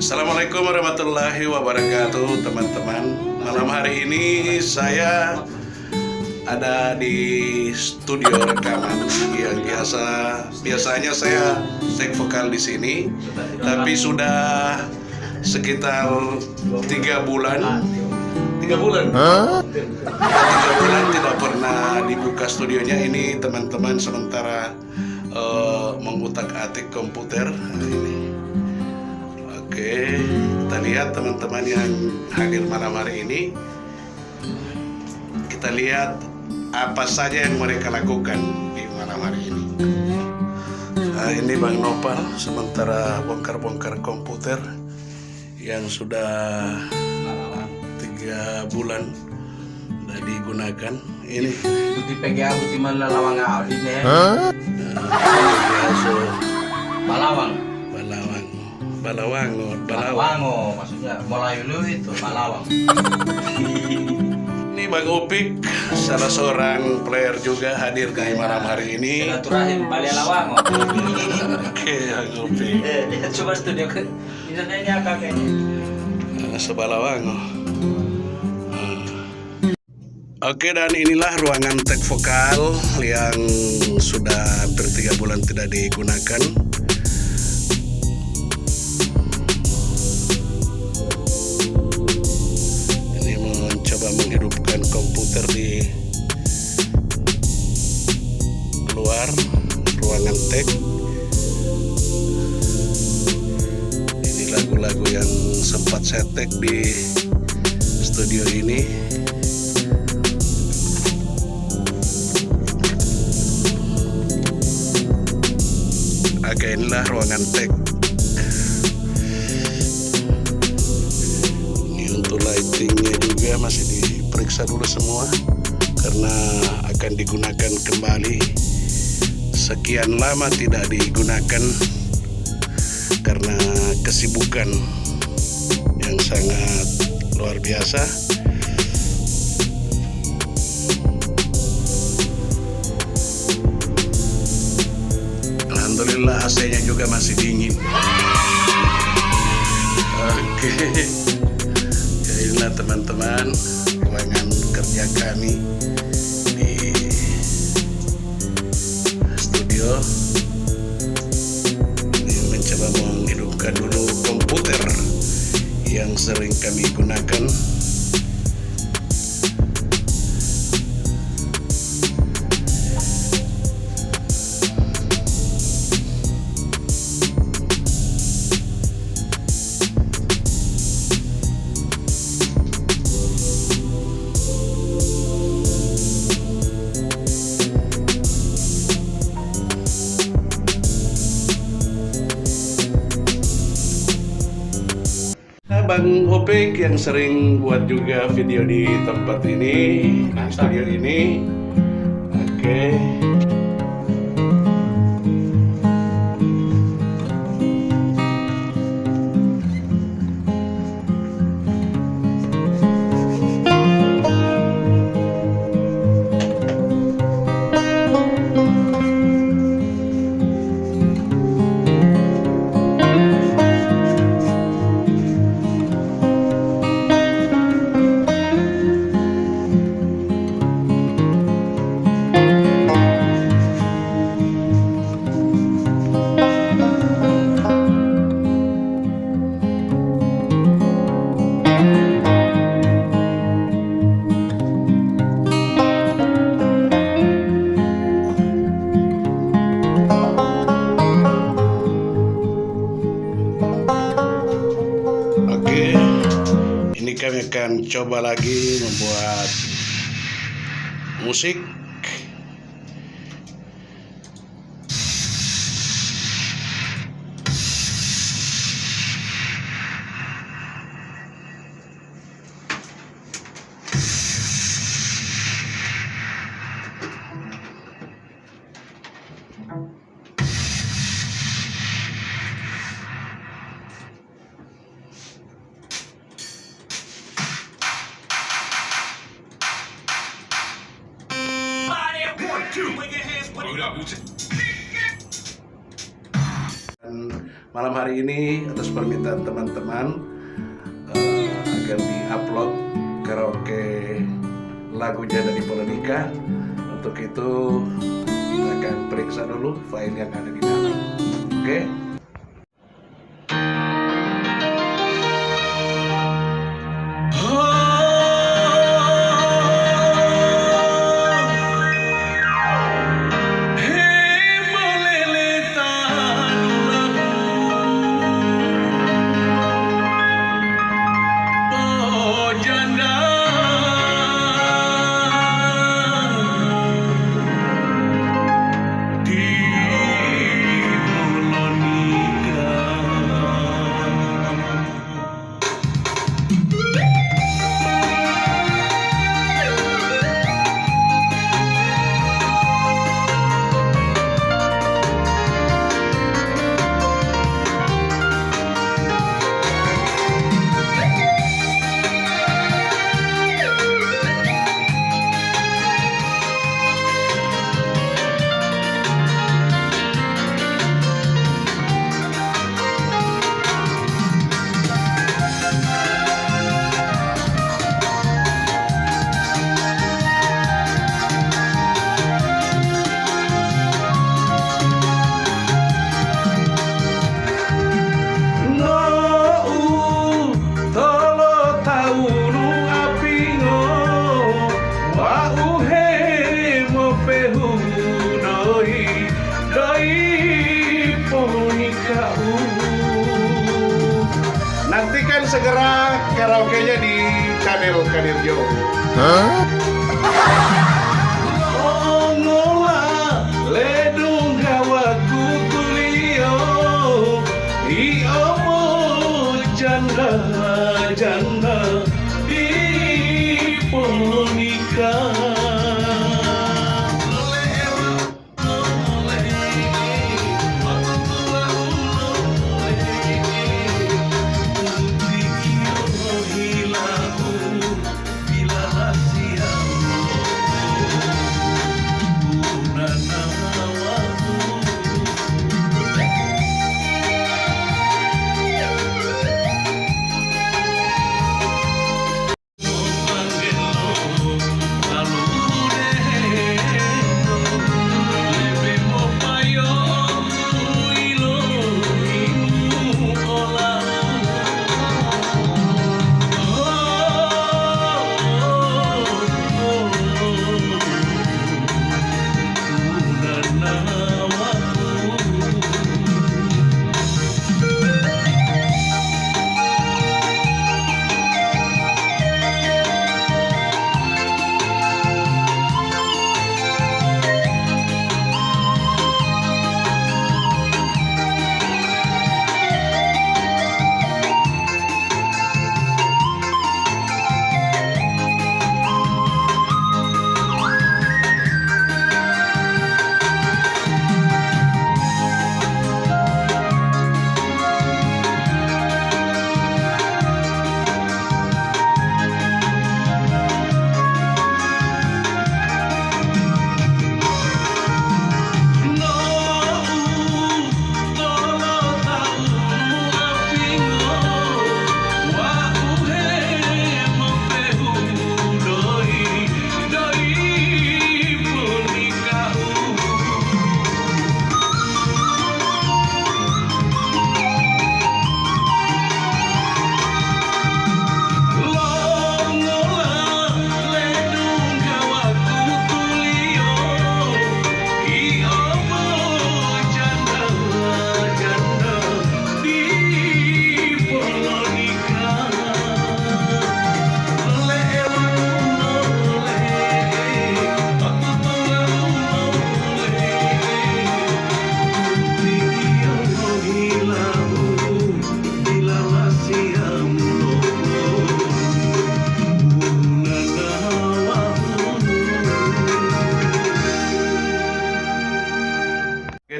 Assalamualaikum warahmatullahi wabarakatuh, teman-teman. Malam hari ini saya ada di studio rekaman yang biasanya saya take vokal di sini, tapi sudah sekitar 3 bulan. 3 bulan? 3 bulan tidak pernah dibuka studionya. Ini teman-teman sementara mengutak-atik komputer ini. Oke, kita lihat teman-teman yang hadir malam hari ini. Kita lihat apa saja yang mereka lakukan di malam hari ini. Nah, ini Bang Nopal sementara bongkar-bongkar komputer yang sudah 3 bulan tidak digunakan. Ini di PGA Butiman Lawang ini ya. Balawango maksudnya Melayu itu Balawang. Ini Bang Upik, salah seorang player juga hadir di malam hari ini. Silaturahim Bali Lawango. Oke, Bang Upik. Lihat coba studio ke internetnya kakeknya. Sebalawango. Oke, dan inilah ruangan take vokal yang sudah hampir 3 bulan tidak digunakan. Ini mencoba menghidupkan komputer di luar ruangan take. Ini lagu-lagu yang sempat saya take di studio ini. Oke, inilah ruangan take. Ini untuk lightingnya juga masih diperiksa dulu semua karena akan digunakan kembali. Sekian lama tidak digunakan karena kesibukan yang sangat luar biasa. Alhamdulillah AC-nya juga masih dingin. Oke, inilah teman-teman ruangan kerja kami di studio. Ini mencoba menghidupkan dulu komputer yang sering kami gunakan. Bang Opik yang sering buat juga video di tempat ini, di studio ini. Oke. Ini kami akan coba lagi membuat musik. Dan malam hari ini atas permintaan teman-teman agar di-upload karaoke lagu Janda di Polonika. Untuk itu kita akan periksa dulu file yang ada di dalam. Oke. Nantikan segera karaoke-nya di channel Kanirjo. Janda di Polonika.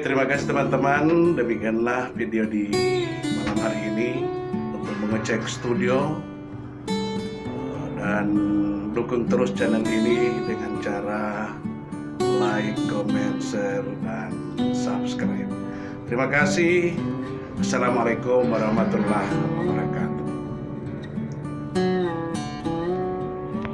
Terima kasih teman-teman, demikianlah video di malam hari ini untuk mengecek studio, dan dukung terus channel ini dengan cara like, comment, share, dan subscribe. Terima kasih. Assalamualaikum warahmatullahi wabarakatuh.